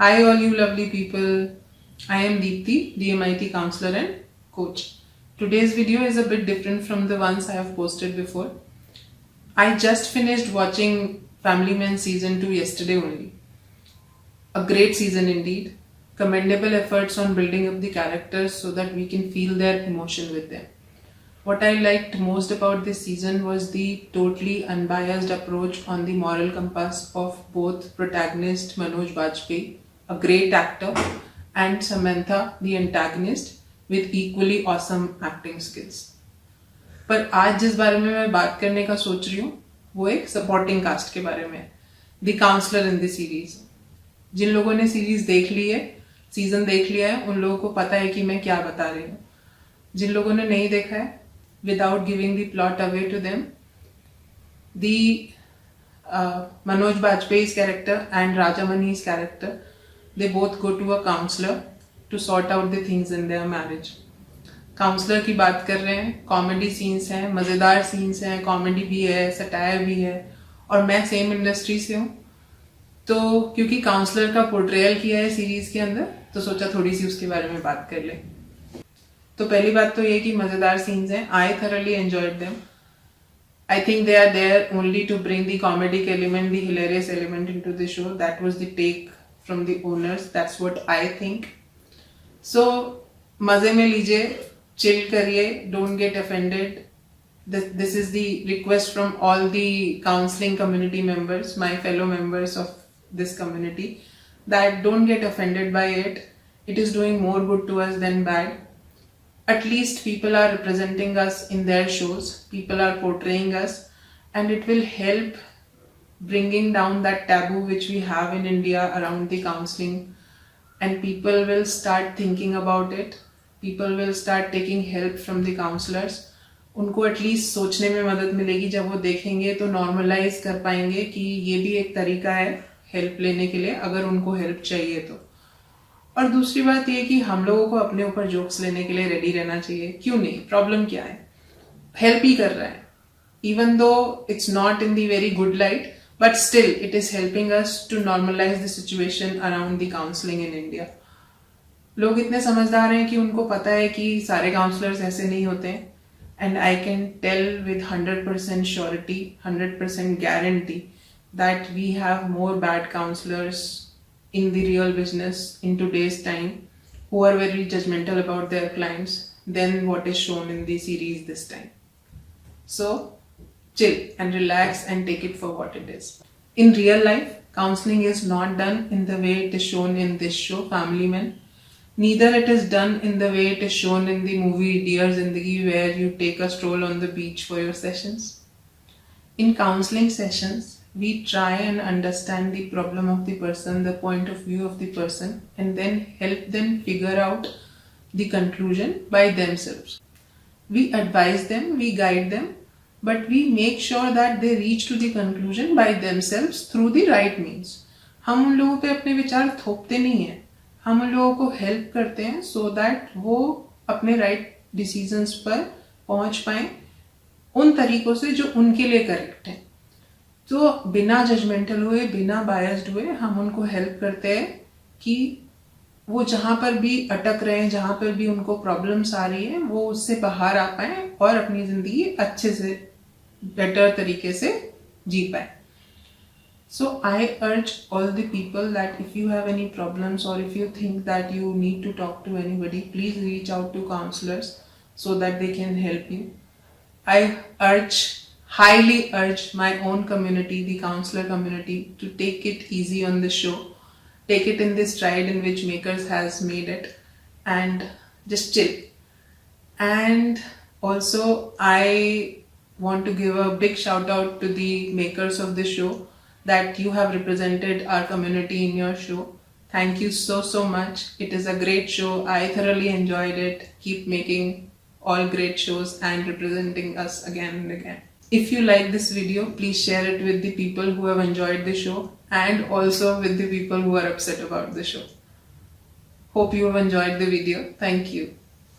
Hi, all you lovely people. I am Deepthi, the MIT counselor and coach. Today's video is a bit different from the ones I have posted before. I just finished watching Family Man season 2 yesterday only. A great season indeed. Commendable efforts on building up the characters so that we can feel their emotion with them. What I liked most about this season was the totally unbiased approach on the moral compass of both protagonist Manoj Bajpayee, a great actor, and Samantha, the antagonist, with equally awesome acting skills. पर आज जिस बारे में मैं बात करने का सोच रही हूँ वो एक सपोर्टिंग कास्ट के बारे में, the counsellor in the series. जिन लोगों ने सीरीज देख ली है, सीजन देख लिया है, उन लोगों को पता है कि मैं क्या बता रही हूँ. जिन लोगों ने नहीं देखा है, without giving the plot away to them, the Manoj Bajpayee's character and Rajamani's character, they both go to a counselor to sort out the things in their marriage. Counsellor की बात कर रहे हैं, कॉमेडी सीन्स हैं, मज़ेदार scenes हैं, comedy भी है, सटायर भी है, और मैं सेम इंडस्ट्री से हूँ, तो क्योंकि काउंसलर का पोर्ट्रेयल किया है सीरीज के अंदर, तो सोचा थोड़ी सी उसके बारे में बात कर ले. तो पहली बात तो ये कि मज़ेदार सीन्स हैं. आई thoroughly enjoyed them. I think they are there only to bring the comedic element, the hilarious element into the show. That was the take from the owners. That's what I think. So मज़े में लीजिए, chill करिए, don't get offended. This is the request from all the counseling community members, my fellow members of this community, that don't get offended by it. It is doing more good to us than bad. At least people are representing us in their shows, people are portraying us, and it will help bringing down that taboo which we have in India around the counseling, and people will start thinking about it, people will start taking help from the counselors. उनको at least सोचने में मदद मिलेगी. जब वो देखेंगे तो normalise कर पाएंगे कि ये भी एक तरीका है हेल्प लेने के लिए, अगर उनको हेल्प चाहिए तो. और दूसरी बात ये कि हम लोगों को अपने ऊपर जोक्स लेने के लिए रेडी रहना चाहिए. क्यों नहीं, प्रॉब्लम क्या है, हेल्प ही कर रहा है. Even though it's not in the very good light, but still it is helping us to normalise the situation around the counselling in India. लोग इतने समझदार हैं कि उनको पता है कि सारे काउंसलर्स ऐसे नहीं होते हैं. And I can tell with 100% surety, 100% guarantee that we have more bad counselors in the real business in today's time who are very judgmental about their clients than what is shown in the series this time. So chill and relax and take it for what it is. In real life, counseling is not done in the way it is shown in this show, Family Man. Neither it is done in the way it is shown in the movie Dear Zindagi, where you take a stroll on the beach for your sessions. In counseling sessions, we try and understand the problem of the person, the point of view of the person, and then help them figure out the conclusion by themselves. We advise them, we guide them, but we make sure that they reach to the conclusion by themselves through the right means. हम उन लोगों पे अपने विचार थोपते नहीं हैं, हम उन लोगों को हेल्प करते हैं so that वो अपने राइट डिसीजंस पर पहुंच पाएं उन तरीकों से जो उनके लिए करेक्ट है. तो बिना जजमेंटल हुए, बिना बायस्ड हुए हम उनको हेल्प करते हैं कि वो जहाँ पर भी अटक रहे हैं, जहाँ पर भी उनको प्रॉब्लम्स आ रही है, वो उससे बाहर आ पाए और अपनी ज़िंदगी अच्छे से, बेटर तरीके से जी पाए. So I urge all the people that if you have any problems or if you think that you need to talk to anybody, please reach out to counselors so that they can help you. I highly urge my own community, the counselor community, to take it easy on the show, take it in this stride in which Makers has made it, and just chill. And also I want to give a big shout out to the makers of the show, that you have represented our community in your show. Thank you so much. It is a great show. I thoroughly enjoyed it. Keep making all great shows and representing us again and again. If you like this video, please share it with the people who have enjoyed the show and also with the people who are upset about the show. Hope you have enjoyed the video. Thank you.